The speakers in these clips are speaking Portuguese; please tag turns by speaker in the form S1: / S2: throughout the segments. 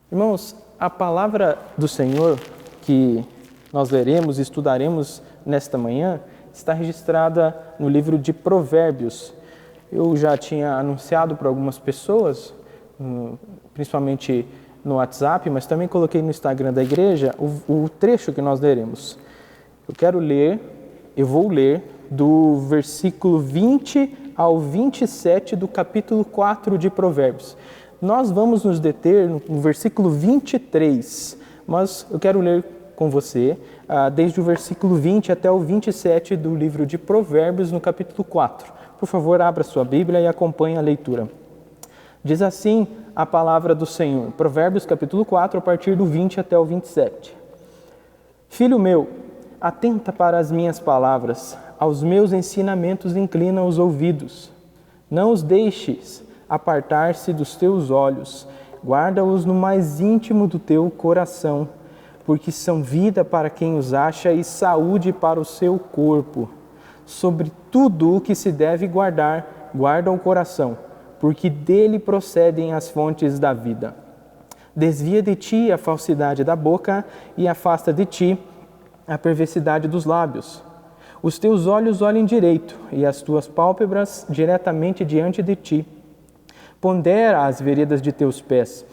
S1: Irmãos, a palavra do Senhor que nós leremos e estudaremos nesta manhã está registrada no livro de Provérbios. Eu já tinha anunciado para algumas pessoas, principalmente no WhatsApp, mas também coloquei no Instagram da igreja o trecho que nós leremos. Eu vou ler do versículo 20 ao 27 do capítulo 4 de Provérbios. Nós vamos nos deter no versículo 23, mas eu quero ler com você desde o versículo 20 até o 27 do livro de Provérbios, no capítulo 4. Por favor, abra sua Bíblia e acompanhe a leitura. Diz assim a palavra do Senhor, Provérbios capítulo 4, a partir do 20 até o 27. Filho meu, atenta para as minhas palavras, aos meus ensinamentos inclina os ouvidos. Não os deixes apartar-se dos teus olhos, guarda-os no mais íntimo do teu coração, porque são vida para quem os acha e saúde para o seu corpo. Sobre tudo o que se deve guardar, guarda o coração, porque dele procedem as fontes da vida. Desvia de ti a falsidade da boca e afasta de ti a perversidade dos lábios. Os teus olhos olhem direito e as tuas pálpebras diretamente diante de ti. Pondera as veredas de teus pés,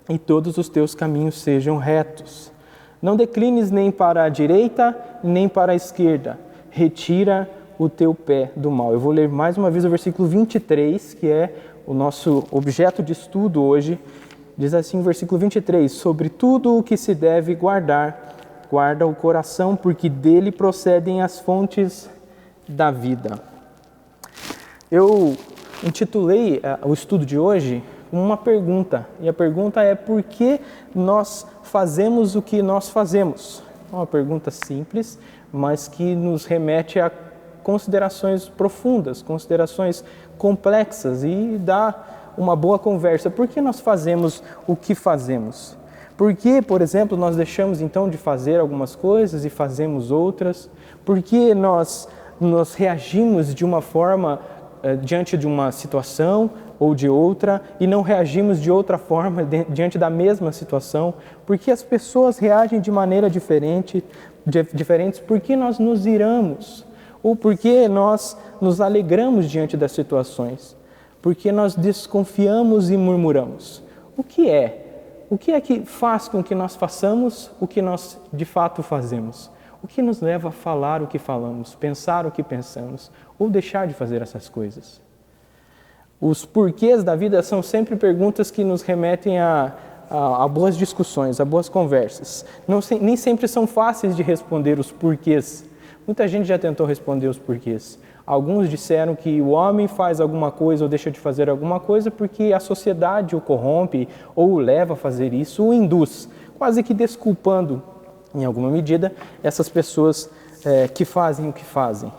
S1: e todos os teus caminhos sejam retos. Não declines nem para a direita, nem para a esquerda. Retira o teu pé do mal. Eu vou ler mais uma vez o versículo 23, que é o nosso objeto de estudo hoje. Diz assim o versículo 23, sobre tudo o que se deve guardar, guarda o coração, porque dele procedem as fontes da vida. Eu intitulei o estudo de hoje com uma pergunta, e a pergunta é: por que nós fazemos o que nós fazemos? É uma pergunta simples, mas que nos remete a considerações profundas, considerações complexas, e dá uma boa conversa. Por que nós fazemos o que fazemos? Por que, por exemplo, nós deixamos então de fazer algumas coisas e fazemos outras? Por que nós reagimos de uma forma diante de uma situação ou de outra e não reagimos de outra forma diante da mesma situação? Por que as pessoas reagem de maneira diferentes? Por que nós nos iramos? Ou por que nós nos alegramos diante das situações? Por que nós desconfiamos e murmuramos? O que é? O que é que faz com que nós façamos o que nós de fato fazemos? O que nos leva a falar o que falamos, pensar o que pensamos, ou deixar de fazer essas coisas? Os porquês da vida são sempre perguntas que nos remetem a boas discussões, a boas conversas. Nem sempre são fáceis de responder os porquês. Muita gente já tentou responder os porquês. Alguns disseram que o homem faz alguma coisa ou deixa de fazer alguma coisa porque a sociedade o corrompe ou o leva a fazer isso, o induz, quase que desculpando, em alguma medida, essas pessoas que fazem o que fazem.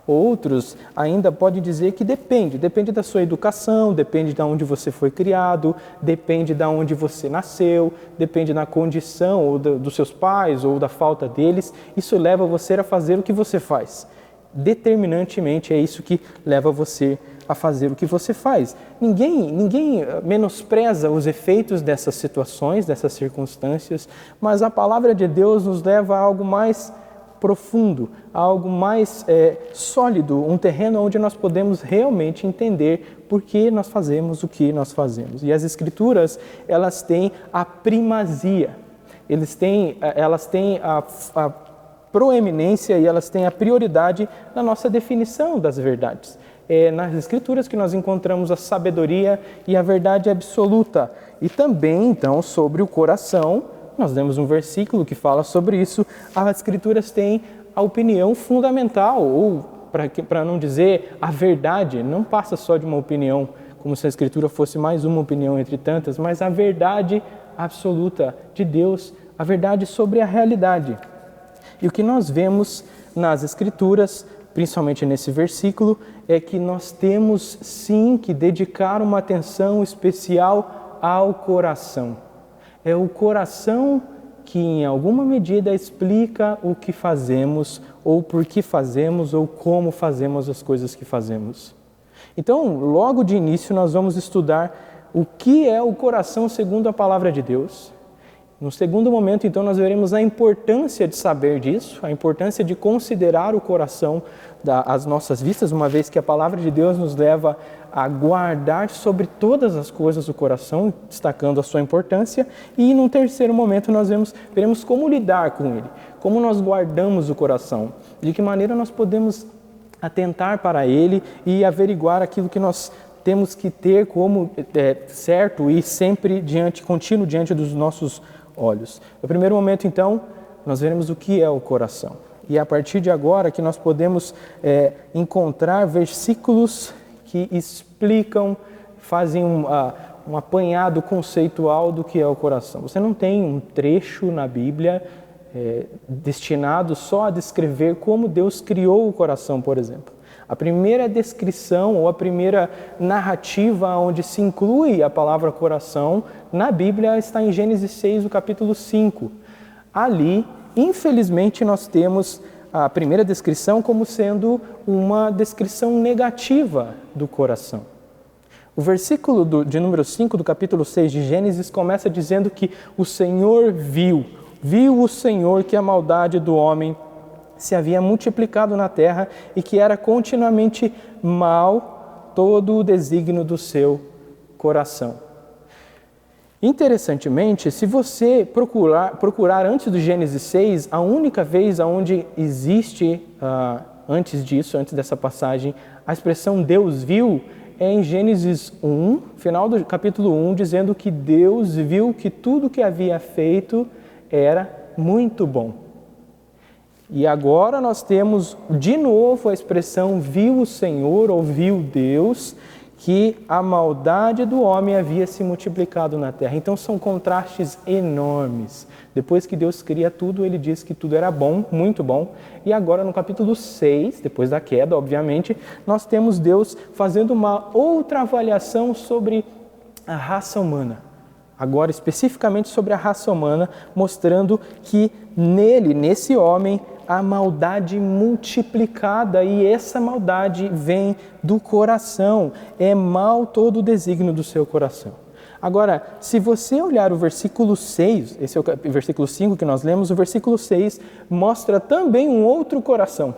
S1: Outros ainda podem dizer que depende da sua educação, depende de onde você foi criado, depende de onde você nasceu, depende da condição ou dos seus pais ou da falta deles. Isso leva você a fazer o que você faz. Determinantemente é isso que leva você a fazer o que você faz. Ninguém menospreza os efeitos dessas situações, dessas circunstâncias, mas a palavra de Deus nos leva a algo mais profundo, a algo mais sólido, um terreno onde nós podemos realmente entender por que nós fazemos o que nós fazemos. E as Escrituras, elas têm a primazia, elas têm a proeminência e elas têm a prioridade na nossa definição das verdades. É nas Escrituras que nós encontramos a sabedoria e a verdade absoluta. E também, então, sobre o coração, nós lemos um versículo que fala sobre isso. As Escrituras têm a opinião fundamental, ou, para não dizer a verdade, não passa só de uma opinião, como se a Escritura fosse mais uma opinião entre tantas, mas a verdade absoluta de Deus, a verdade sobre a realidade. E o que nós vemos nas Escrituras, principalmente nesse versículo, é que nós temos sim que dedicar uma atenção especial ao coração. É o coração que em alguma medida explica o que fazemos, ou por que fazemos, ou como fazemos as coisas que fazemos. Então, logo de início, nós vamos estudar o que é o coração segundo a palavra de Deus. No segundo momento, então, nós veremos a importância de saber disso, a importância de considerar o coração às nossas vistas, uma vez que a palavra de Deus nos leva a guardar sobre todas as coisas o coração, destacando a sua importância. E, num terceiro momento, nós veremos como lidar com ele, como nós guardamos o coração, de que maneira nós podemos atentar para ele e averiguar aquilo que nós temos que ter como certo e sempre contínuo diante dos nossos olhos. No primeiro momento, então, nós veremos o que é o coração. E a partir de agora que nós podemos encontrar versículos que explicam, fazem um apanhado conceitual do que é o coração. Você não tem um trecho na Bíblia destinado só a descrever como Deus criou o coração, por exemplo. A primeira descrição ou a primeira narrativa onde se inclui a palavra coração na Bíblia está em Gênesis 6, no capítulo 5. Ali, infelizmente, nós temos a primeira descrição como sendo uma descrição negativa do coração. O versículo de número 5 do capítulo 6 de Gênesis começa dizendo que o Senhor viu o Senhor que a maldade do homem se havia multiplicado na terra e que era continuamente mal todo o desígnio do seu coração. Interessantemente, se você procurar antes do Gênesis 6, a única vez onde existe, antes dessa passagem, a expressão Deus viu, é em Gênesis 1, final do capítulo 1, dizendo que Deus viu que tudo que havia feito era muito bom. E agora nós temos de novo a expressão viu o Senhor ou viu Deus, que a maldade do homem havia se multiplicado na terra. Então são contrastes enormes. Depois que Deus cria tudo, ele diz que tudo era bom, muito bom. E agora no capítulo 6, depois da queda, obviamente, nós temos Deus fazendo uma outra avaliação sobre a raça humana. Agora especificamente sobre a raça humana, mostrando que nesse homem, a maldade multiplicada, e essa maldade vem do coração, é mal todo o desígnio do seu coração. Agora, se você olhar o versículo 6, esse é o versículo 5 que nós lemos, o versículo 6 mostra também um outro coração.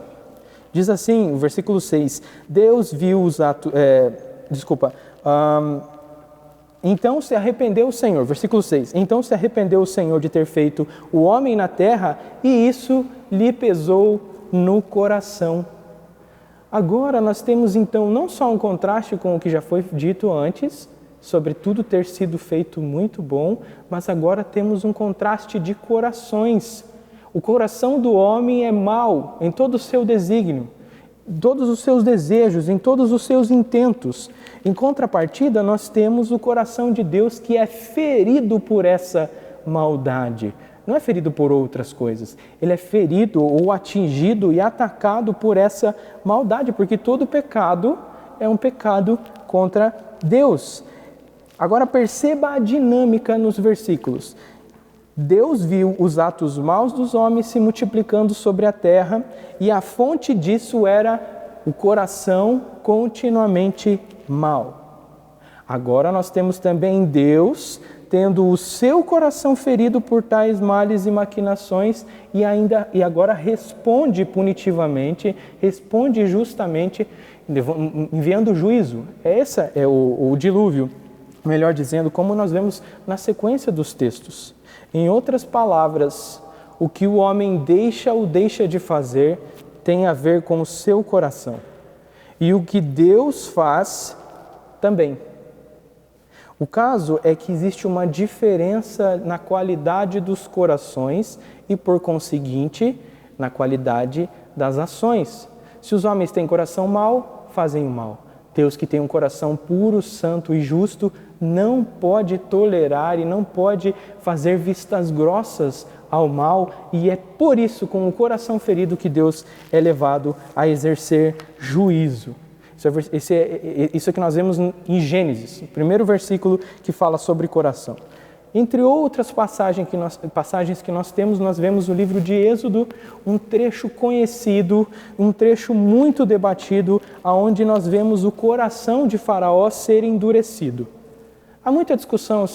S1: Diz assim, o versículo 6, Deus viu os atos... Então se arrependeu o Senhor, versículo 6, então se arrependeu o Senhor de ter feito o homem na terra e isso lhe pesou no coração. Agora nós temos então não só um contraste com o que já foi dito antes, sobre tudo ter sido feito muito bom, mas agora temos um contraste de corações. O coração do homem é mau em todo o seu desígnio, todos os seus desejos, em todos os seus intentos. Em contrapartida, nós temos o coração de Deus que é ferido por essa maldade. Não é ferido por outras coisas. Ele é ferido ou atingido e atacado por essa maldade, porque todo pecado é um pecado contra Deus. Agora perceba a dinâmica nos versículos. Deus viu os atos maus dos homens se multiplicando sobre a terra e a fonte disso era o coração continuamente mau. Agora nós temos também Deus tendo o seu coração ferido por tais males e maquinações e agora responde punitivamente, responde justamente, enviando juízo. Esse é o dilúvio, melhor dizendo, como nós vemos na sequência dos textos. Em outras palavras, o que o homem deixa ou deixa de fazer tem a ver com o seu coração. E o que Deus faz também. O caso é que existe uma diferença na qualidade dos corações e, por conseguinte, na qualidade das ações. Se os homens têm coração mau, fazem o mal. Deus, que tem um coração puro, santo e justo, não pode tolerar e não pode fazer vistas grossas ao mal, e é por isso, com o coração ferido, que Deus é levado a exercer juízo. Isso é que nós vemos em Gênesis, o primeiro versículo que fala sobre coração. Entre outras passagens que nós temos, nós vemos no livro de Êxodo um trecho conhecido, um trecho muito debatido, onde nós vemos o coração de Faraó ser endurecido. Há muita discussão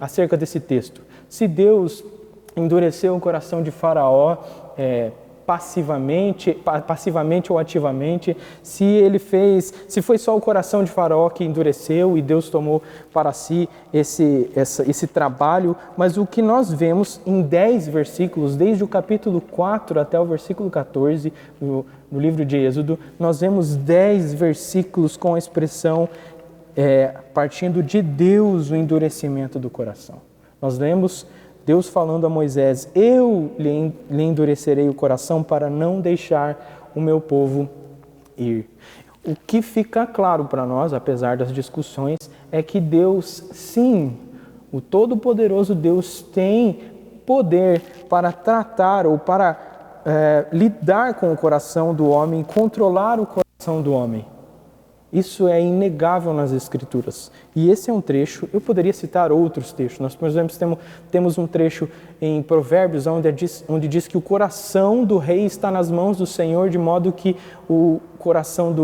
S1: acerca desse texto. Se Deus endureceu o coração de Faraó passivamente ou ativamente, se foi só o coração de Faraó que endureceu e Deus tomou para si esse trabalho, mas o que nós vemos em 10 versículos, desde o capítulo 4 até o versículo 14, no livro de Êxodo, nós vemos 10 versículos com a expressão partindo de Deus o endurecimento do coração. Nós lemos Deus falando a Moisés: eu lhe endurecerei o coração para não deixar o meu povo ir. O que fica claro para nós, apesar das discussões, é que Deus, sim, o Todo-Poderoso Deus tem poder para tratar ou para lidar com o coração do homem, controlar o coração do homem. Isso é inegável nas Escrituras. E esse é um trecho, eu poderia citar outros textos. Nós, por exemplo, temos um trecho em Provérbios onde diz que o coração do rei está nas mãos do Senhor, de modo que o coração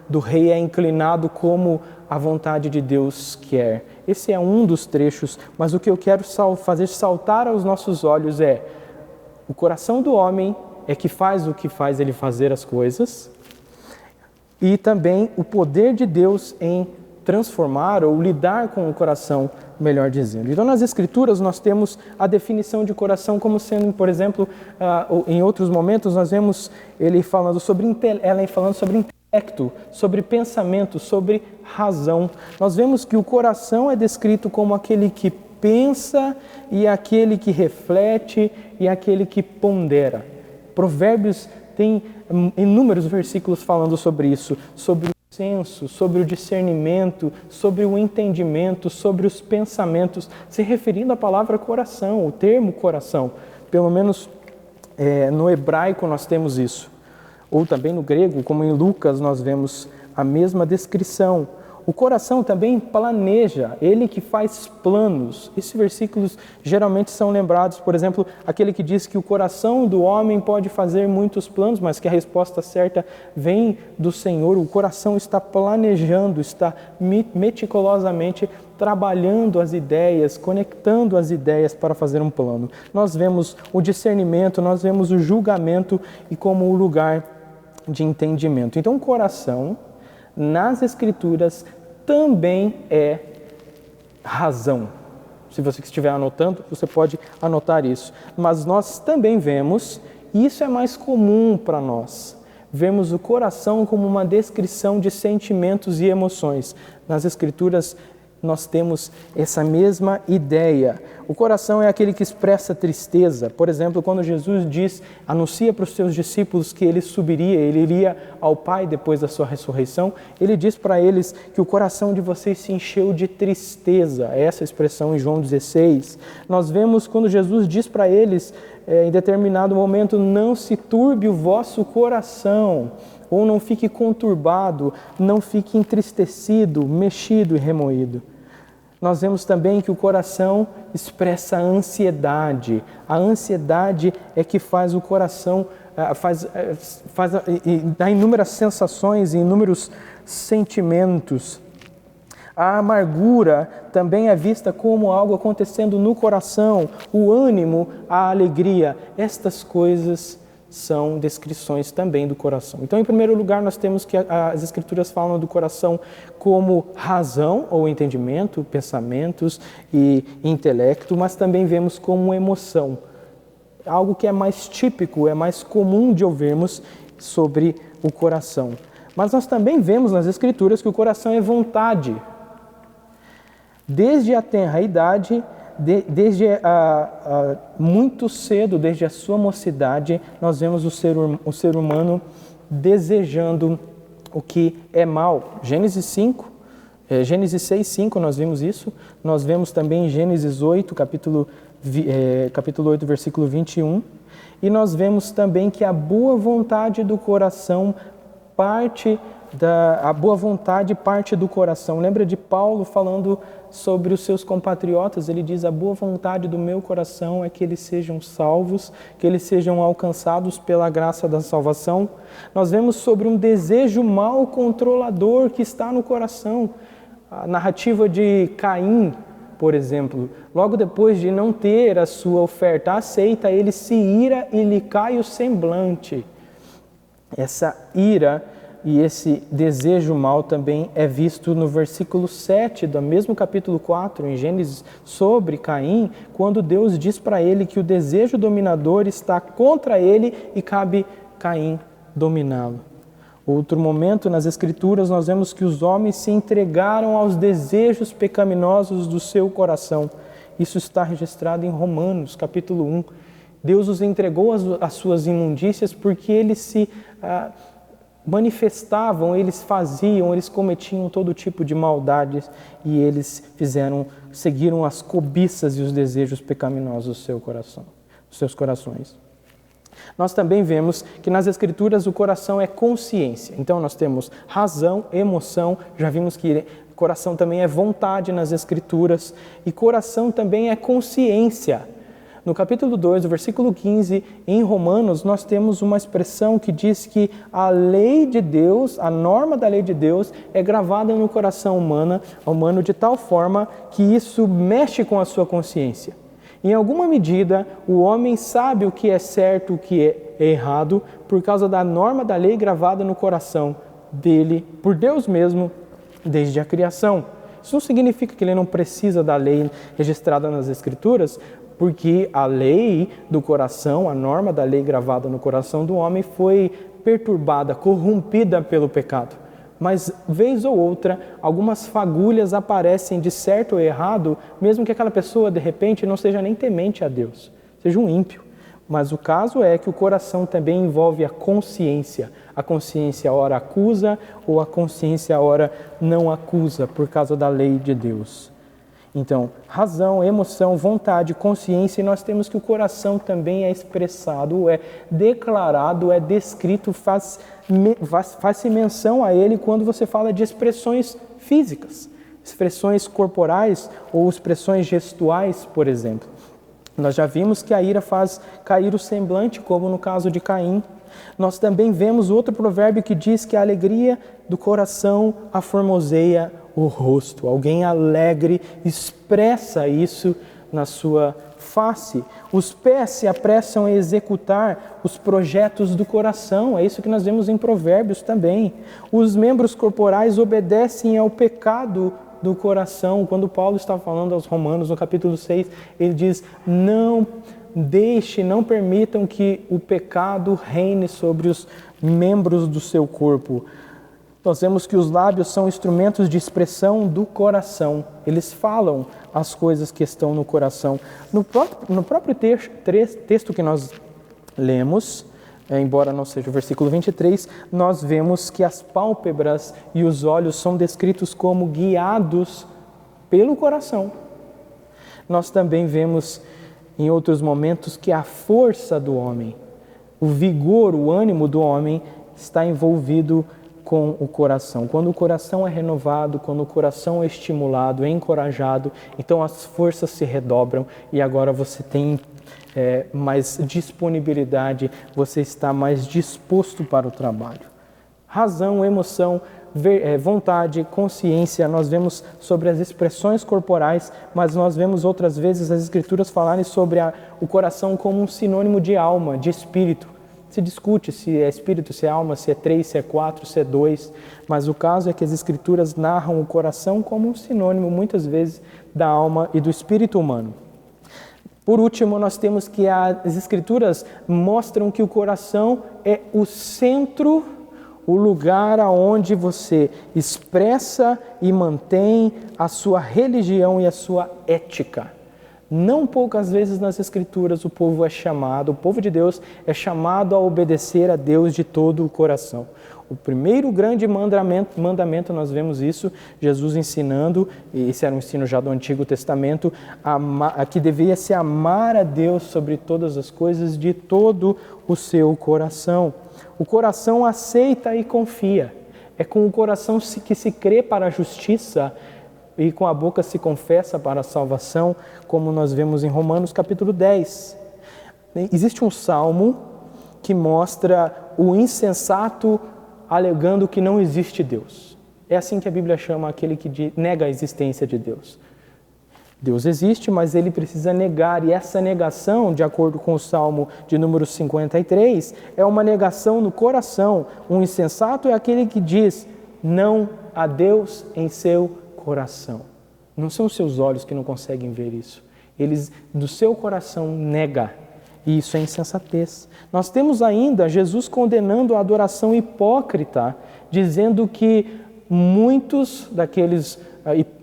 S1: do rei é inclinado como a vontade de Deus quer. Esse é um dos trechos, mas o que eu quero fazer saltar aos nossos olhos é: o coração do homem é que faz o que faz ele fazer as coisas, e também o poder de Deus em transformar ou lidar com o coração, melhor dizendo. Então, nas Escrituras, nós temos a definição de coração como sendo, por exemplo, em outros momentos, nós vemos ela falando sobre intelecto, sobre pensamento, sobre razão. Nós vemos que o coração é descrito como aquele que pensa e aquele que reflete e aquele que pondera. Provérbios tem inúmeros versículos falando sobre isso, sobre o senso, sobre o discernimento, sobre o entendimento, sobre os pensamentos, se referindo à palavra coração, o termo coração. Pelo menos no hebraico nós temos isso. Ou também no grego, como em Lucas, nós vemos a mesma descrição. O coração também planeja, ele que faz planos. Esses versículos geralmente são lembrados, por exemplo, aquele que diz que o coração do homem pode fazer muitos planos, mas que a resposta certa vem do Senhor. O coração está planejando, está meticulosamente trabalhando as ideias, conectando as ideias para fazer um plano. Nós vemos o discernimento, nós vemos o julgamento e como o lugar de entendimento. Então, o coração, nas Escrituras, também é razão. Se você estiver anotando, você pode anotar isso. Mas nós também vemos, e isso é mais comum para nós, vemos o coração como uma descrição de sentimentos e emoções. Nas Escrituras, nós temos essa mesma ideia. O coração é aquele que expressa tristeza. Por exemplo, quando Jesus anuncia para os seus discípulos que ele iria ao Pai depois da sua ressurreição, ele diz para eles que o coração de vocês se encheu de tristeza. Essa expressão em João 16. Nós vemos quando Jesus diz para eles, em determinado momento: não se turbe o vosso coração, ou não fique conturbado, não fique entristecido, mexido e remoído. Nós vemos também que o coração expressa a ansiedade. A ansiedade é que faz o coração, dá inúmeras sensações e inúmeros sentimentos. A amargura também é vista como algo acontecendo no coração, o ânimo, a alegria. Estas coisas são descrições também do coração. Então, em primeiro lugar, nós temos que as Escrituras falam do coração como razão ou entendimento, pensamentos e intelecto, mas também vemos como emoção. Algo que é mais típico, é mais comum de ouvirmos sobre o coração. Mas nós também vemos nas Escrituras que o coração é vontade. Desde a tenra idade, desde muito cedo, desde a sua mocidade, nós vemos o ser humano desejando o que é mal. Gênesis 6:5, nós vimos isso. Nós vemos também em Gênesis 8, capítulo 8, versículo 21. E nós vemos também que a boa vontade do coração parte do coração. Lembra de Paulo falando sobre os seus compatriotas? Ele diz: a boa vontade do meu coração é que eles sejam salvos, que eles sejam alcançados pela graça da salvação. Nós vemos sobre um desejo mal controlador que está no coração. A narrativa de Caim, por exemplo, logo depois de não ter a sua oferta aceita, ele se ira e lhe cai o semblante. Essa ira e esse desejo mau também é visto no versículo 7 do mesmo capítulo 4, em Gênesis, sobre Caim, quando Deus diz para ele que o desejo dominador está contra ele e cabe Caim dominá-lo. Outro momento nas Escrituras nós vemos que os homens se entregaram aos desejos pecaminosos do seu coração. Isso está registrado em Romanos, capítulo 1. Deus os entregou às suas imundícias porque eles se manifestavam, eles faziam, eles cometiam todo tipo de maldades e eles seguiram as cobiças e os desejos pecaminosos do seu coração, dos seus corações. Nós também vemos que nas Escrituras o coração é consciência. Então nós temos razão, emoção, já vimos que coração também é vontade nas Escrituras e coração também é consciência. No capítulo 2, do versículo 15, em Romanos, nós temos uma expressão que diz que a lei de Deus, a norma da lei de Deus, é gravada no coração humano de tal forma que isso mexe com a sua consciência. Em alguma medida, o homem sabe o que é certo, o que é errado, por causa da norma da lei gravada no coração dele, por Deus mesmo, desde a criação. Isso não significa que ele não precisa da lei registrada nas Escrituras, porque a lei do coração, a norma da lei gravada no coração do homem foi perturbada, corrompida pelo pecado. Mas, vez ou outra, algumas fagulhas aparecem de certo ou errado, mesmo que aquela pessoa, de repente, não seja nem temente a Deus, seja um ímpio. Mas o caso é que o coração também envolve a consciência. A consciência ora acusa ou a consciência ora não acusa, por causa da lei de Deus. Então, razão, emoção, vontade, consciência, e nós temos que o coração também é expressado, é declarado, é descrito, faz-se menção a ele quando você fala de expressões físicas, expressões corporais ou expressões gestuais, por exemplo. Nós já vimos que a ira faz cair o semblante, como no caso de Caim. Nós também vemos outro provérbio que diz que a alegria do coração aformoseia o rosto. Alguém alegre expressa isso na sua face. Os pés se apressam a executar os projetos do coração. É isso que nós vemos em Provérbios também. Os membros corporais obedecem ao pecado do coração. Quando Paulo está falando aos Romanos, no capítulo 6, ele diz: não permitam que o pecado reine sobre os membros do seu corpo. Nós vemos que os lábios são instrumentos de expressão do coração. Eles falam as coisas que estão no coração. No próprio texto que nós lemos, embora não seja o versículo 23, nós vemos que as pálpebras e os olhos são descritos como guiados pelo coração. Nós também vemos em outros momentos que a força do homem, o vigor, o ânimo do homem está envolvido com o coração. Quando o coração é renovado, quando o coração é estimulado, é encorajado, então as forças se redobram e agora você tem mais disponibilidade, você está mais disposto para o trabalho. Razão, emoção, vontade, consciência, nós vemos sobre as expressões corporais, mas nós vemos outras vezes as Escrituras falarem sobre o coração como um sinônimo de alma, de espírito. Se discute se é espírito, se é alma, se é 3, se é 4, se é 2, mas o caso é que as Escrituras narram o coração como um sinônimo, muitas vezes, da alma e do espírito humano. Por último, nós temos que as Escrituras mostram que o coração é o centro, o lugar aonde você expressa e mantém a sua religião e a sua ética. Não poucas vezes nas Escrituras o povo de Deus é chamado a obedecer a Deus de todo o coração. O primeiro grande mandamento, nós vemos isso, Jesus ensinando, e esse era um ensino já do Antigo Testamento, que devia se amar a Deus sobre todas as coisas de todo o seu coração. O coração aceita e confia. É com o coração que se crê para a justiça e com a boca se confessa para a salvação, como nós vemos em Romanos capítulo 10. Existe um salmo que mostra o insensato alegando que não existe Deus. É assim que a Bíblia chama aquele que nega a existência de Deus. Deus existe, mas ele precisa negar, e essa negação, de acordo com o Salmo de número 53, é uma negação no coração. Um insensato é aquele que diz não a Deus em seu coração. Não são os seus olhos que não conseguem ver isso. Eles, do seu coração, nega. E isso é insensatez. Nós temos ainda Jesus condenando a adoração hipócrita, dizendo que muitos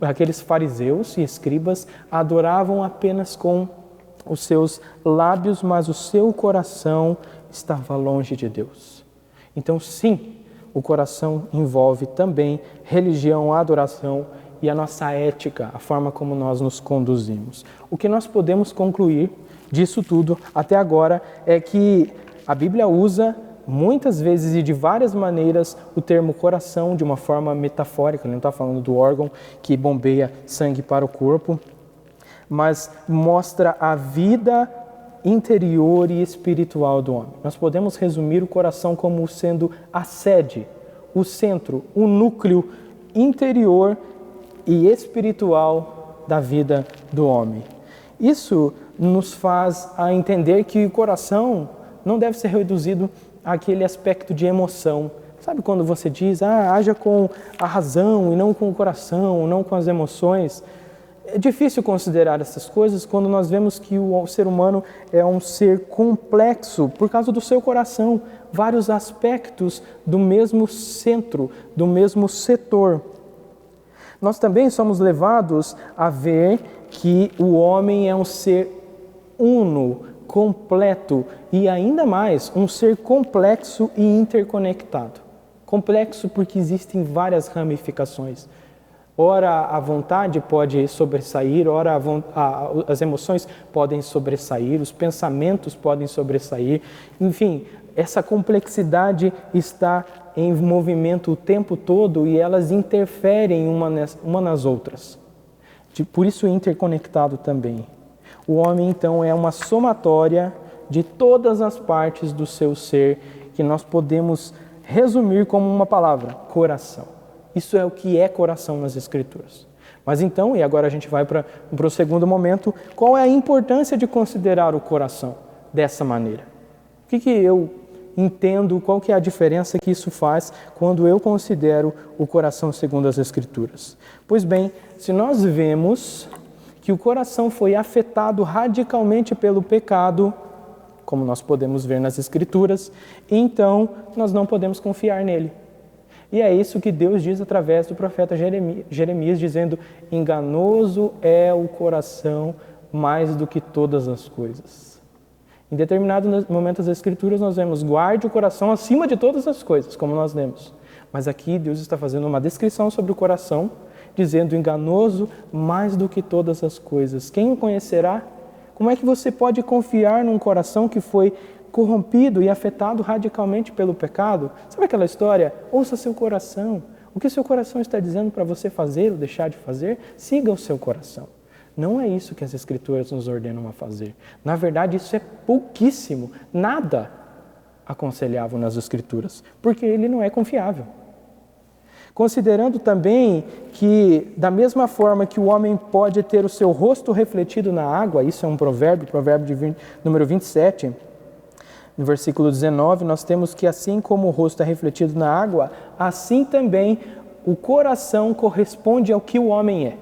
S1: aqueles fariseus e escribas adoravam apenas com os seus lábios, mas o seu coração estava longe de Deus. Então, sim, o coração envolve também religião, adoração e a nossa ética, a forma como nós nos conduzimos. O que nós podemos concluir disso tudo até agora é que a Bíblia usa muitas vezes e de várias maneiras o termo coração de uma forma metafórica. Ele não está falando do órgão que bombeia sangue para o corpo, mas mostra a vida interior e espiritual do homem. Nós podemos resumir o coração como sendo a sede, o centro, o núcleo interior e espiritual da vida do homem. Isso nos faz a entender que o coração não deve ser reduzido àquele aspecto de emoção. Sabe quando você diz, haja com a razão e não com o coração, não com as emoções? É difícil considerar essas coisas quando nós vemos que o ser humano é um ser complexo por causa do seu coração, vários aspectos do mesmo centro, do mesmo setor. Nós também somos levados a ver que o homem é um ser uno, completo e ainda mais um ser complexo e interconectado. Complexo porque existem várias ramificações. Ora a vontade pode sobressair, ora as emoções podem sobressair, os pensamentos podem sobressair. Enfim, essa complexidade está em movimento o tempo todo e elas interferem uma nas outras. Por isso interconectado também. O homem, então, é uma somatória de todas as partes do seu ser que nós podemos resumir como uma palavra, coração. Isso é o que é coração nas Escrituras. Mas então, e agora a gente vai para o segundo momento, qual é a importância de considerar o coração dessa maneira? O que eu entendo, qual que é a diferença que isso faz quando eu considero o coração segundo as Escrituras? Pois bem, se nós vemos que o coração foi afetado radicalmente pelo pecado, como nós podemos ver nas Escrituras, então nós não podemos confiar nele. E é isso que Deus diz através do profeta Jeremias, dizendo, enganoso é o coração mais do que todas as coisas. Em determinados momentos das Escrituras nós vemos, guarde o coração acima de todas as coisas, como nós lemos. Mas aqui Deus está fazendo uma descrição sobre o coração, dizendo, enganoso mais do que todas as coisas. Quem o conhecerá? Como é que você pode confiar num coração que foi corrompido e afetado radicalmente pelo pecado? Sabe aquela história? Ouça seu coração. O que seu coração está dizendo para você fazer ou deixar de fazer? Siga o seu coração. Não é isso que as Escrituras nos ordenam a fazer. Na verdade, isso é pouquíssimo, nada aconselhável nas Escrituras, porque ele não é confiável. Considerando também que, da mesma forma que o homem pode ter o seu rosto refletido na água, isso é um provérbio número 27, no versículo 19, nós temos que assim como o rosto é refletido na água, assim também o coração corresponde ao que o homem é.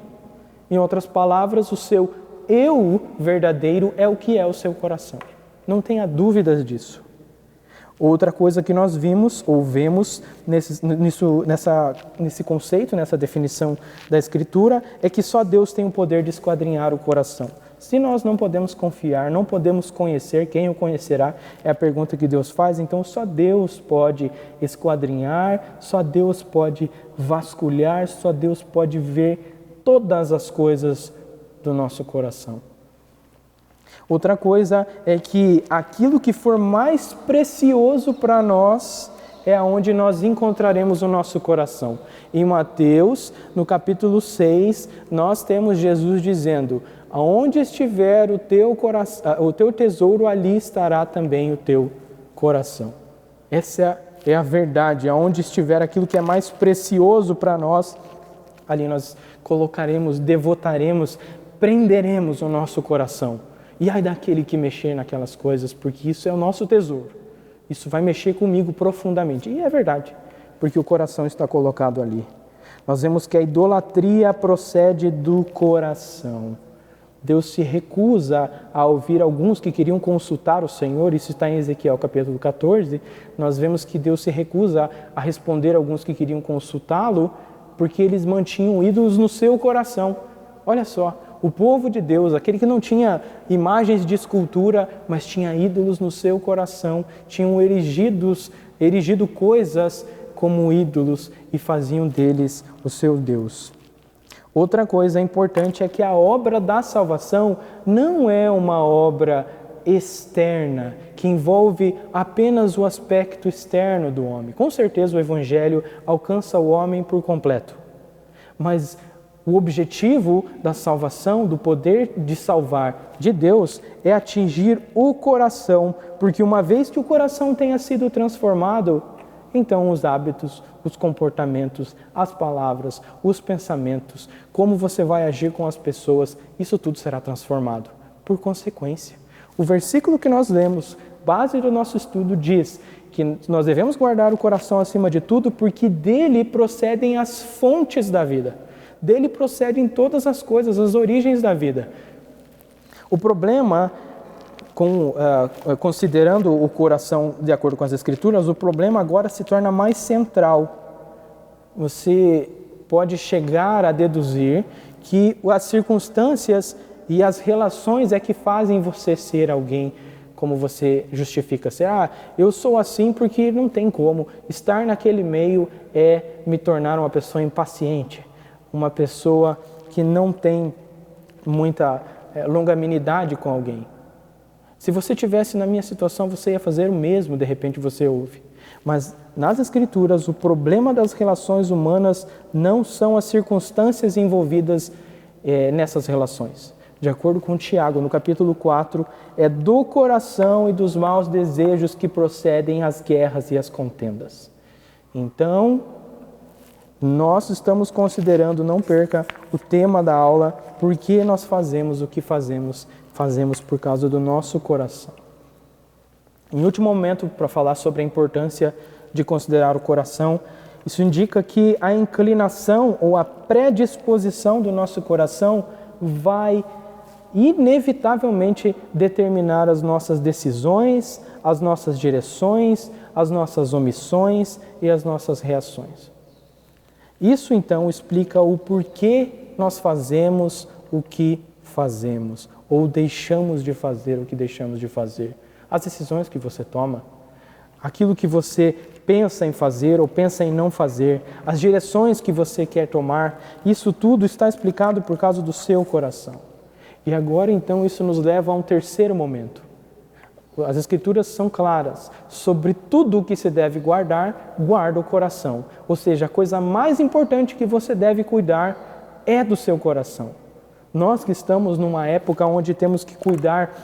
S1: Em outras palavras, o seu eu verdadeiro é o que é o seu coração. Não tenha dúvidas disso. Outra coisa que nós vimos ou vemos nesse conceito, nessa definição da Escritura, é que só Deus tem o poder de esquadrinhar o coração. Se nós não podemos confiar, não podemos conhecer, quem o conhecerá? É a pergunta que Deus faz. Então só Deus pode esquadrinhar, só Deus pode vasculhar, só Deus pode ver todas as coisas do nosso coração. Outra coisa é que aquilo que for mais precioso para nós é onde nós encontraremos o nosso coração. Em Mateus, no capítulo 6, nós temos Jesus dizendo, aonde estiver o teu tesouro, ali estará também o teu coração. Essa é a verdade. Aonde estiver aquilo que é mais precioso para nós, ali nós colocaremos, devotaremos prenderemos o nosso coração. E ai daquele que mexer naquelas coisas, porque isso é o nosso tesouro. Isso vai mexer comigo profundamente. E é verdade, porque o coração está colocado ali. Nós vemos que a idolatria procede do coração. Deus se recusa a ouvir alguns que queriam consultar o Senhor, isso está em Ezequiel capítulo 14, nós vemos que Deus se recusa a responder a alguns que queriam consultá-lo, porque eles mantinham ídolos no seu coração. Olha só, o povo de Deus, aquele que não tinha imagens de escultura, mas tinha ídolos no seu coração, tinham erigido coisas como ídolos e faziam deles o seu Deus. Outra coisa importante é que a obra da salvação não é uma obra externa, que envolve apenas o aspecto externo do homem. Com certeza o Evangelho alcança o homem por completo. Mas o objetivo da salvação, do poder de salvar de Deus, é atingir o coração, porque uma vez que o coração tenha sido transformado, então os hábitos, os comportamentos, as palavras, os pensamentos, como você vai agir com as pessoas, isso tudo será transformado. Por consequência, o versículo que nós lemos, base do nosso estudo, diz que nós devemos guardar o coração acima de tudo, porque dele procedem as fontes da vida. Dele procedem todas as coisas, as origens da vida. O problema, considerando o coração de acordo com as Escrituras, o problema agora se torna mais central. Você pode chegar a deduzir que as circunstâncias e as relações é que fazem você ser alguém, como você justifica ser. Eu sou assim porque não tem como. Estar naquele meio é me tornar uma pessoa impaciente, uma pessoa que não tem muita longanimidade com alguém. Se você estivesse na minha situação, você ia fazer o mesmo, de repente você ouve. Mas nas Escrituras, o problema das relações humanas não são as circunstâncias envolvidas nessas relações. De acordo com Tiago, no capítulo 4, é do coração e dos maus desejos que procedem as guerras e as contendas. Então, nós estamos considerando, não perca o tema da aula, por que nós fazemos o que fazemos por causa do nosso coração. Em último momento, para falar sobre a importância de considerar o coração, isso indica que a inclinação ou a predisposição do nosso coração vai inevitavelmente determinar as nossas decisões, as nossas direções, as nossas omissões e as nossas reações. Isso então explica o porquê nós fazemos o que fazemos, ou deixamos de fazer o que deixamos de fazer. As decisões que você toma, aquilo que você pensa em fazer ou pensa em não fazer, as direções que você quer tomar, isso tudo está explicado por causa do seu coração. E agora então isso nos leva a um terceiro momento. As Escrituras são claras, sobre tudo o que se deve guardar, guarda o coração. Ou seja, a coisa mais importante que você deve cuidar é do seu coração. Nós que estamos numa época onde temos que cuidar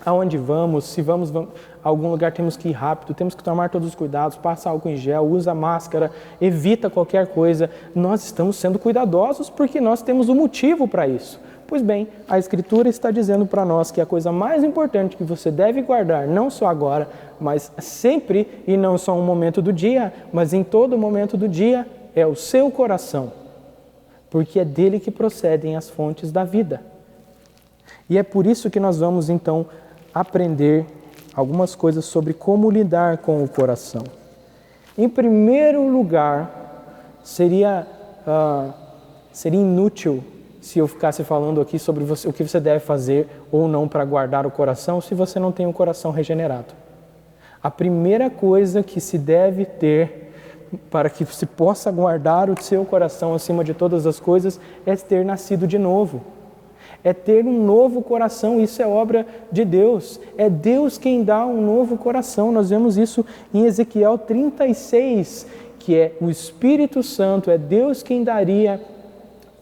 S1: aonde vamos, se vamos a algum lugar temos que ir rápido, temos que tomar todos os cuidados, passa álcool em gel, usa máscara, evita qualquer coisa. Nós estamos sendo cuidadosos porque nós temos um motivo para isso. Pois bem, a Escritura está dizendo para nós que a coisa mais importante que você deve guardar, não só agora, mas sempre, e não só um momento do dia, mas em todo momento do dia, é o seu coração. Porque é dele que procedem as fontes da vida. E é por isso que nós vamos então aprender algumas coisas sobre como lidar com o coração. Em primeiro lugar, seria inútil se eu ficasse falando aqui sobre o que você deve fazer ou não para guardar o coração se você não tem um coração regenerado. A primeira coisa que se deve ter para que se possa guardar o seu coração acima de todas as coisas é ter nascido de novo. É ter um novo coração, isso é obra de Deus. É Deus quem dá um novo coração. Nós vemos isso em Ezequiel 36, que é o Espírito Santo, é Deus quem daria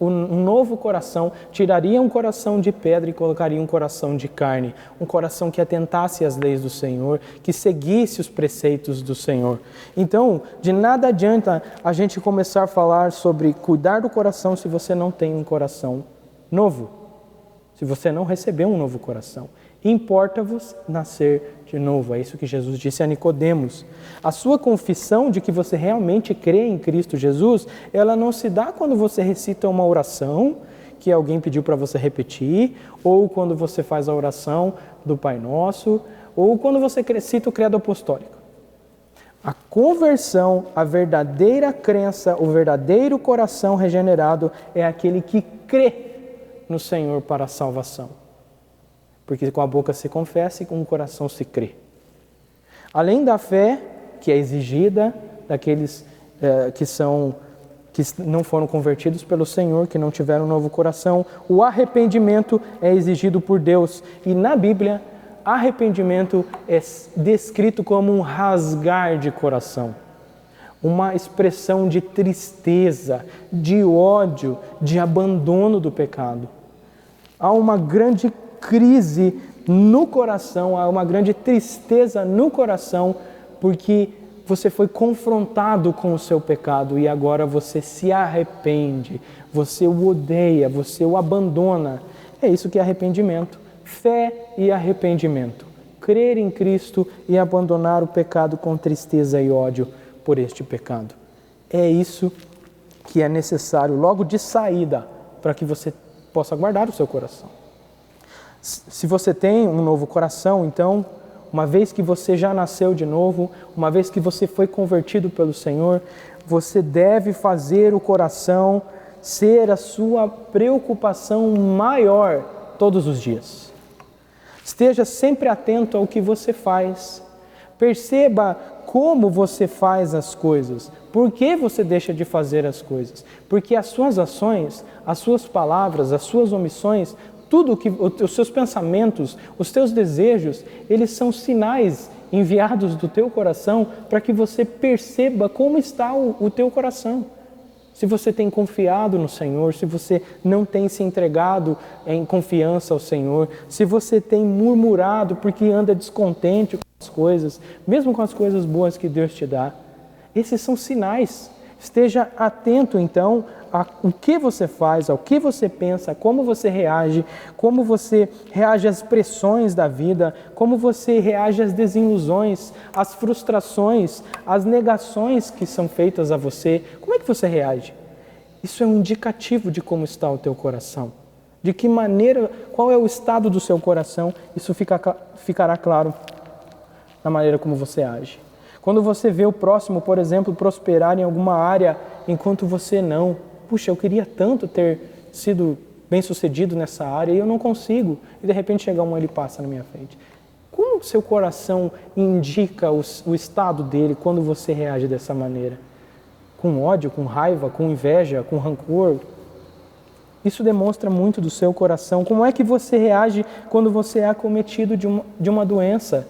S1: um novo coração, tiraria um coração de pedra e colocaria um coração de carne, um coração que atentasse às leis do Senhor, que seguisse os preceitos do Senhor. Então, de nada adianta a gente começar a falar sobre cuidar do coração se você não tem um coração novo. se você não recebeu um novo coração. Importa-vos nascer de novo. É isso que Jesus disse a Nicodemos. A sua confissão de que você realmente crê em Cristo Jesus, ela não se dá quando você recita uma oração que alguém pediu para você repetir, ou quando você faz a oração do Pai Nosso, ou quando você cita o credo apostólico. A conversão, a verdadeira crença, o verdadeiro coração regenerado é aquele que crê no Senhor para a salvação. Porque com a boca se confessa e com o coração se crê. Além da fé, que é exigida daqueles que não foram convertidos pelo Senhor, que não tiveram um novo coração, o arrependimento é exigido por Deus. E na Bíblia, arrependimento é descrito como um rasgar de coração, uma expressão de tristeza, de ódio, de abandono do pecado. Há uma grande crise no coração, há uma grande tristeza no coração, porque você foi confrontado com o seu pecado e agora você se arrepende, você o odeia, você o abandona. É isso que é arrependimento. Fé e arrependimento. Crer em Cristo e abandonar o pecado com tristeza e ódio por este pecado. É isso que é necessário logo de saída para que você possa guardar o seu coração. Se você tem um novo coração, então, uma vez que você já nasceu de novo, uma vez que você foi convertido pelo Senhor, você deve fazer o coração ser a sua preocupação maior todos os dias. Esteja sempre atento ao que você faz. Perceba como você faz as coisas. Por que você deixa de fazer as coisas? Porque as suas ações, as suas palavras, as suas omissões, tudo que os seus pensamentos, os teus desejos, eles são sinais enviados do teu coração para que você perceba como está o teu coração. Se você tem confiado no Senhor, se você não tem se entregado em confiança ao Senhor, se você tem murmurado porque anda descontente com as coisas, mesmo com as coisas boas que Deus te dá, esses são sinais. Esteja atento, então, ao que você faz, ao que você pensa, como você reage às pressões da vida, como você reage às desilusões, às frustrações, às negações que são feitas a você. Como é que você reage? Isso é um indicativo de como está o teu coração. De que maneira, qual é o estado do seu coração, isso ficará claro na maneira como você age. Quando você vê o próximo, por exemplo, prosperar em alguma área, enquanto você não. Puxa, eu queria tanto ter sido bem-sucedido nessa área e eu não consigo. E de repente chega um e ele passa na minha frente. Como o seu coração indica o estado dele quando você reage dessa maneira? Com ódio, com raiva, com inveja, com rancor? Isso demonstra muito do seu coração. Como é que você reage quando você é acometido de uma doença?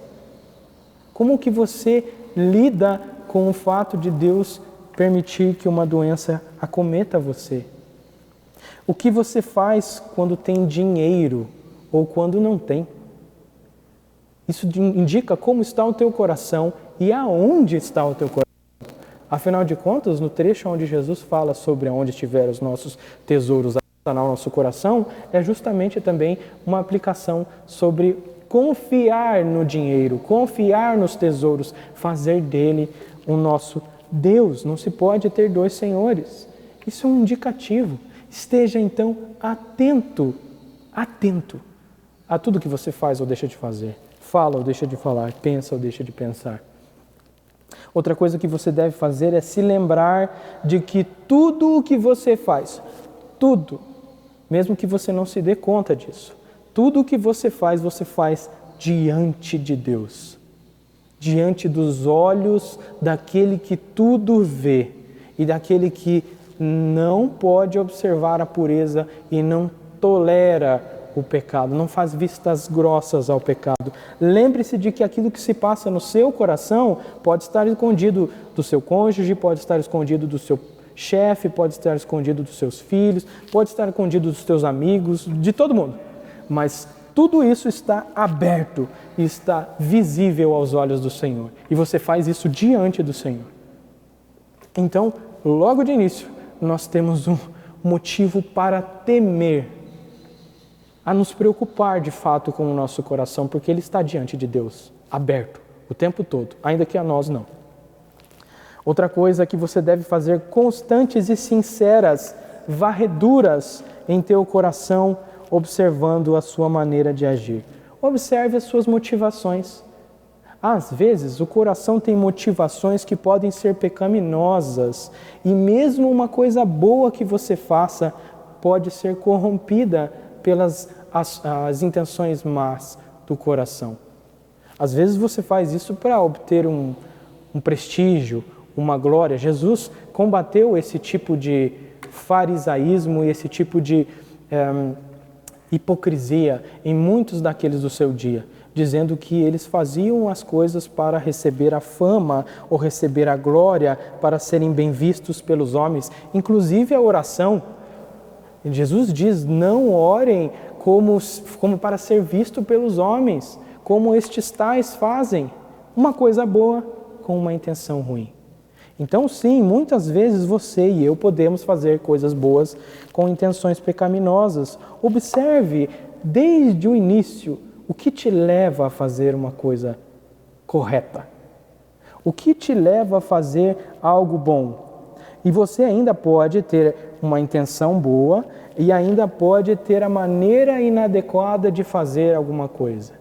S1: Como que você lida com o fato de Deus permitir que uma doença acometa você? O que você faz quando tem dinheiro ou quando não tem? Isso indica como está o teu coração e aonde está o teu coração. Afinal de contas, no trecho onde Jesus fala sobre aonde estiver os nossos tesouros no nosso coração, é justamente também uma aplicação sobre confiar no dinheiro, confiar nos tesouros, fazer dele o nosso Deus. Não se pode ter dois senhores. Isso é um indicativo. Esteja então atento a tudo que você faz ou deixa de fazer. Fala ou deixa de falar, pensa ou deixa de pensar. Outra coisa que você deve fazer é se lembrar de que tudo o que você faz, tudo, mesmo que você não se dê conta disso, tudo o que você faz diante de Deus, diante dos olhos daquele que tudo vê e daquele que não pode observar a pureza e não tolera o pecado, não faz vistas grossas ao pecado. Lembre-se de que aquilo que se passa no seu coração pode estar escondido do seu cônjuge, pode estar escondido do seu chefe, pode estar escondido dos seus filhos, pode estar escondido dos teus amigos, de todo mundo. Mas tudo isso está aberto e está visível aos olhos do Senhor. E você faz isso diante do Senhor. Então, logo de início, nós temos um motivo para temer a nos preocupar de fato com o nosso coração, porque ele está diante de Deus, aberto, o tempo todo, ainda que a nós não. Outra coisa que você deve fazer: constantes e sinceras varreduras em teu coração, observando a sua maneira de agir. Observe as suas motivações. Às vezes, o coração tem motivações que podem ser pecaminosas, e mesmo uma coisa boa que você faça pode ser corrompida pelas as intenções más do coração. Às vezes você faz isso para obter um prestígio, uma glória. Jesus combateu esse tipo de farisaísmo e esse tipo de hipocrisia em muitos daqueles do seu dia, dizendo que eles faziam as coisas para receber a fama ou receber a glória, para serem bem vistos pelos homens, inclusive a oração. Jesus diz: não orem como para ser visto pelos homens, como estes tais fazem, uma coisa boa com uma intenção ruim. Então sim, muitas vezes você e eu podemos fazer coisas boas com intenções pecaminosas. Observe desde o início o que te leva a fazer uma coisa correta. O que te leva a fazer algo bom. E você ainda pode ter uma intenção boa e ainda pode ter a maneira inadequada de fazer alguma coisa.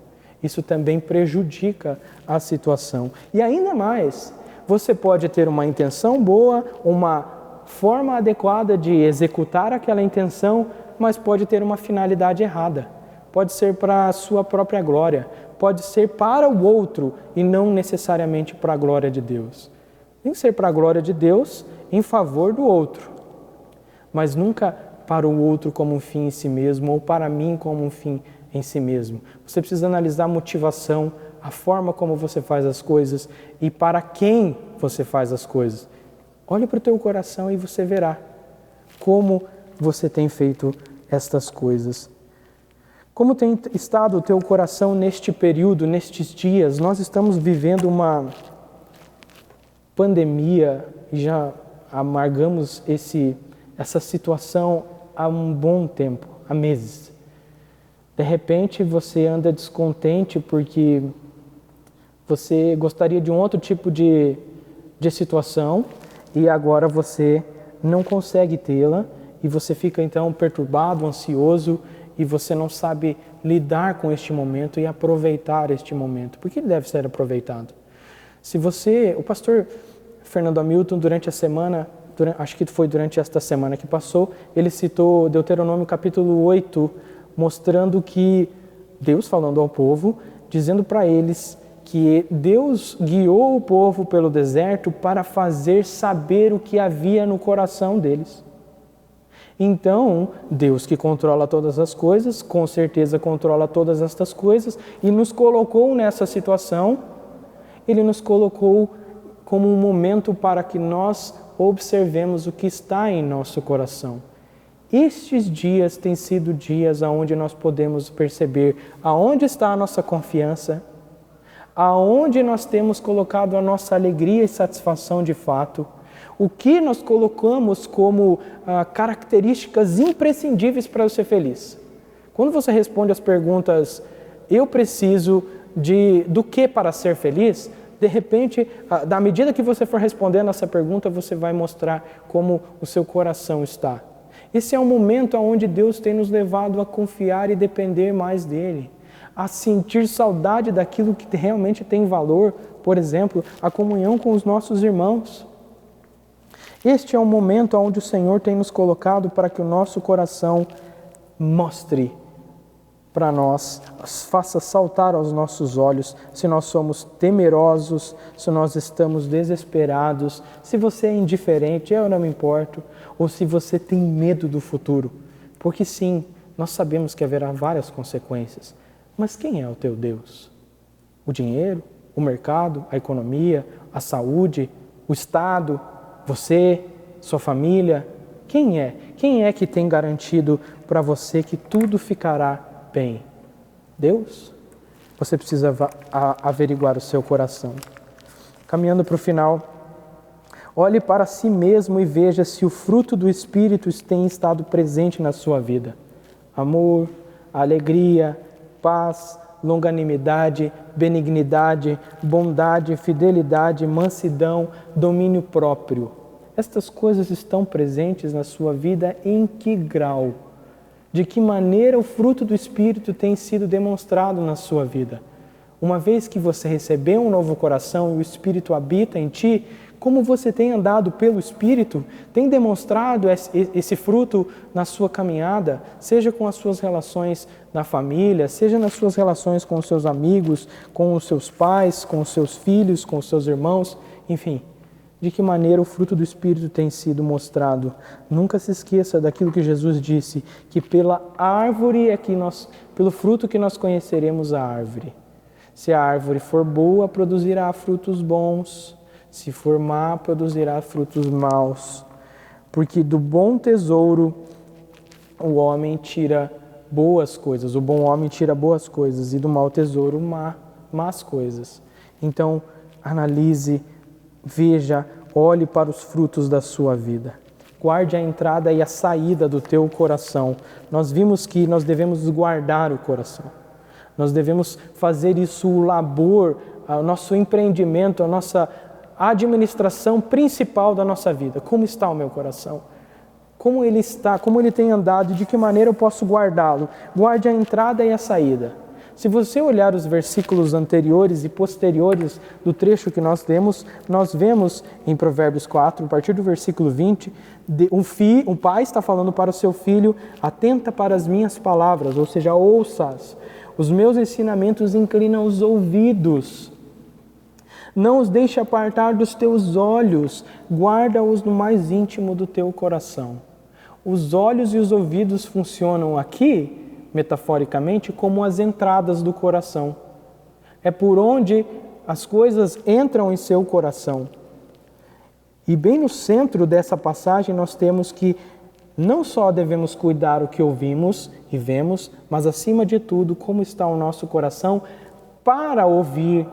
S1: Isso também prejudica a situação. E ainda mais, você pode ter uma intenção boa, uma forma adequada de executar aquela intenção, mas pode ter uma finalidade errada. Pode ser para a sua própria glória, pode ser para o outro e não necessariamente para a glória de Deus. Tem que ser para a glória de Deus em favor do outro, mas nunca para o outro como um fim em si mesmo ou para mim como um fim em si mesmo. Você precisa analisar a motivação, a forma como você faz as coisas e para quem você faz as coisas. Olhe para o teu coração e você verá como você tem feito estas coisas. Como tem estado o teu coração neste período, nestes dias? Nós estamos vivendo uma pandemia e já amargamos essa situação há um bom tempo, há meses. De repente você anda descontente porque você gostaria de um outro tipo de situação e agora você não consegue tê-la e você fica então perturbado, ansioso e você não sabe lidar com este momento e aproveitar este momento. Por que ele deve ser aproveitado? O pastor Fernando Hamilton, durante a semana, acho que foi durante esta semana que passou, ele citou Deuteronômio capítulo 8, mostrando que Deus falando ao povo, dizendo para eles que Deus guiou o povo pelo deserto para fazer saber o que havia no coração deles. Então, Deus que controla todas as coisas, com certeza controla todas estas coisas e nos colocou nessa situação. Ele nos colocou como um momento para que nós observemos o que está em nosso coração. Estes dias têm sido dias onde nós podemos perceber aonde está a nossa confiança, aonde nós temos colocado a nossa alegria e satisfação de fato, o que nós colocamos como características imprescindíveis para eu ser feliz. Quando você responde as perguntas, eu preciso do que para ser feliz? De repente, da medida que você for respondendo essa pergunta, você vai mostrar como o seu coração está. Esse é um momento onde Deus tem nos levado a confiar e depender mais dEle, a sentir saudade daquilo que realmente tem valor, por exemplo, a comunhão com os nossos irmãos. Este é o momento onde o Senhor tem nos colocado para que o nosso coração mostre para nós, faça saltar aos nossos olhos se nós somos temerosos, se nós estamos desesperados, se você é indiferente, eu não me importo, ou se você tem medo do futuro. Porque sim, nós sabemos que haverá várias consequências. Mas quem é o teu Deus? O dinheiro? O mercado? A economia? A saúde? O Estado? Você? Sua família? Quem é? Quem é que tem garantido para você que tudo ficará bem? Deus? Você precisa averiguar o seu coração. Caminhando para o final, olhe para si mesmo e veja se o fruto do Espírito tem estado presente na sua vida. Amor, alegria, paz, longanimidade, benignidade, bondade, fidelidade, mansidão, domínio próprio. Estas coisas estão presentes na sua vida em que grau? De que maneira o fruto do Espírito tem sido demonstrado na sua vida? Uma vez que você recebeu um novo coração e o Espírito habita em ti, como você tem andado pelo Espírito, tem demonstrado esse fruto na sua caminhada, seja com as suas relações na família, seja nas suas relações com os seus amigos, com os seus pais, com os seus filhos, com os seus irmãos, enfim. De que maneira o fruto do Espírito tem sido mostrado? Nunca se esqueça daquilo que Jesus disse, que pela árvore pelo fruto que nós conheceremos a árvore. Se a árvore for boa, produzirá frutos bons. Se for má, produzirá frutos maus. Porque do bom tesouro o homem tira boas coisas. O bom homem tira boas coisas e do mau tesouro más coisas. Então, analise, veja, olhe para os frutos da sua vida. Guarde a entrada e a saída do teu coração. Nós vimos que nós devemos guardar o coração. Nós devemos fazer isso o labor, o nosso empreendimento, a nossa administração principal da nossa vida. Como está o meu coração? Como ele está? Como ele tem andado? De que maneira eu posso guardá-lo? Guarde a entrada e a saída. Se você olhar os versículos anteriores e posteriores do trecho que nós temos, nós vemos em Provérbios 4, a partir do versículo 20, um pai está falando para o seu filho: atenta para as minhas palavras, ou seja, ouça-as. Os meus ensinamentos inclinam os ouvidos. Não os deixe apartar dos teus olhos, guarda-os no mais íntimo do teu coração. Os olhos e os ouvidos funcionam aqui, metaforicamente, como as entradas do coração. É por onde as coisas entram em seu coração. E bem no centro dessa passagem nós temos que não só devemos cuidar o que ouvimos e vemos, mas acima de tudo, como está o nosso coração para ouvir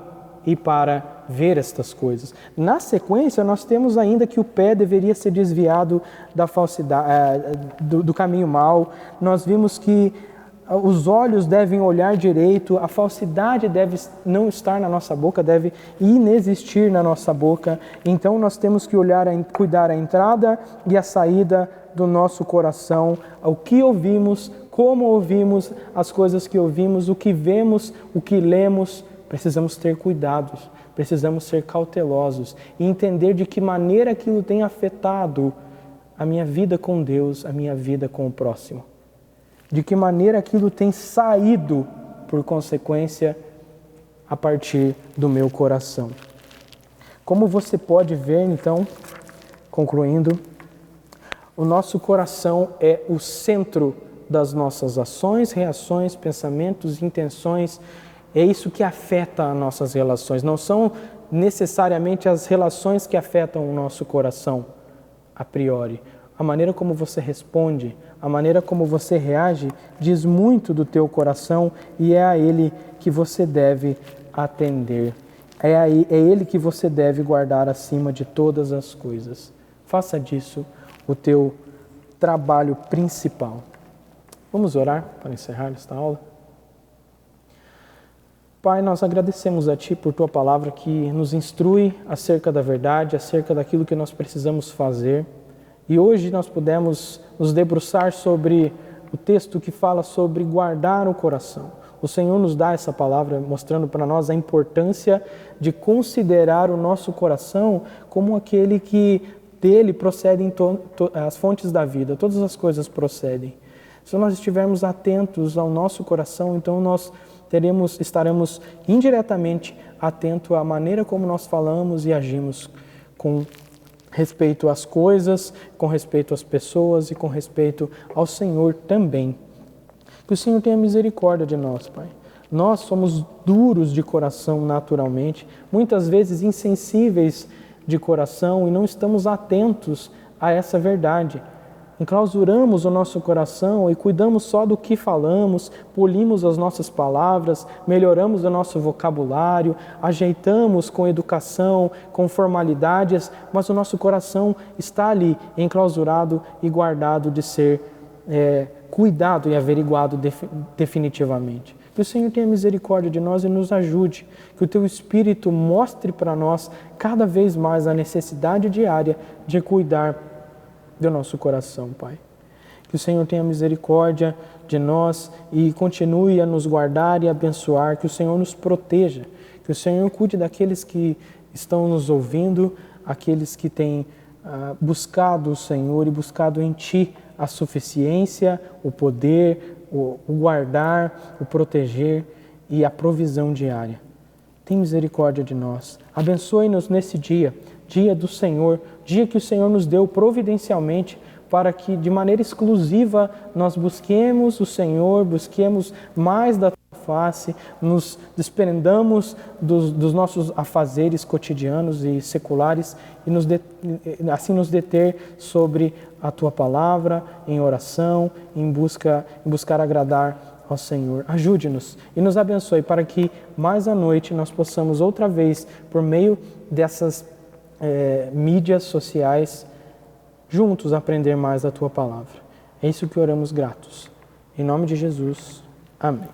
S1: e para ver estas coisas. Na sequência, nós temos ainda que o pé deveria ser desviado da falsidade, do caminho mau. Nós vimos que os olhos devem olhar direito, a falsidade deve não estar na nossa boca, deve inexistir na nossa boca. Então nós temos que cuidar a entrada e a saída do nosso coração, o que ouvimos, como ouvimos, as coisas que ouvimos, o que vemos, o que lemos. Precisamos ter cuidados, precisamos ser cautelosos e entender de que maneira aquilo tem afetado a minha vida com Deus, a minha vida com o próximo. De que maneira aquilo tem saído, por consequência, a partir do meu coração. Como você pode ver, então, concluindo, o nosso coração é o centro das nossas ações, reações, pensamentos, intenções. É isso que afeta as nossas relações. Não são necessariamente as relações que afetam o nosso coração, a priori. A maneira como você responde, a maneira como você reage, diz muito do teu coração e é a ele que você deve atender. É ele que você deve guardar acima de todas as coisas. Faça disso o teu trabalho principal. Vamos orar para encerrar esta aula? Pai, nós agradecemos a Ti por Tua palavra que nos instrui acerca da verdade, acerca daquilo que nós precisamos fazer. E hoje nós pudemos nos debruçar sobre o texto que fala sobre guardar o coração. O Senhor nos dá essa palavra mostrando para nós a importância de considerar o nosso coração como aquele que dele procedem as fontes da vida, todas as coisas procedem. Se nós estivermos atentos ao nosso coração, então nós estaremos indiretamente atentos à maneira como nós falamos e agimos com respeito às coisas, com respeito às pessoas e com respeito ao Senhor também. Que o Senhor tenha misericórdia de nós, Pai. Nós somos duros de coração naturalmente, muitas vezes insensíveis de coração e não estamos atentos a essa verdade. Enclausuramos o nosso coração e cuidamos só do que falamos, polimos as nossas palavras, melhoramos o nosso vocabulário, ajeitamos com educação, com formalidades, mas o nosso coração está ali, enclausurado e guardado de ser cuidado e averiguado definitivamente. Que o Senhor tenha misericórdia de nós e nos ajude. Que o Teu Espírito mostre para nós cada vez mais a necessidade diária de cuidar do nosso coração, Pai. Que o Senhor tenha misericórdia de nós e continue a nos guardar e abençoar. Que o Senhor nos proteja. Que o Senhor cuide daqueles que estão nos ouvindo, aqueles que têm buscado o Senhor e buscado em Ti a suficiência, o poder, o guardar, o proteger e a provisão diária. Tem misericórdia de nós. Abençoe-nos nesse dia, dia do Senhor, dia que o Senhor nos deu providencialmente para que de maneira exclusiva nós busquemos o Senhor, busquemos mais da Tua face, nos desprendamos dos nossos afazeres cotidianos e seculares e assim nos deter sobre a Tua palavra, em oração, em buscar agradar ao Senhor. Ajude-nos e nos abençoe para que mais à noite nós possamos outra vez, por meio dessas mídias sociais, juntos aprender mais da Tua palavra. É isso que oramos gratos. Em nome de Jesus. Amém.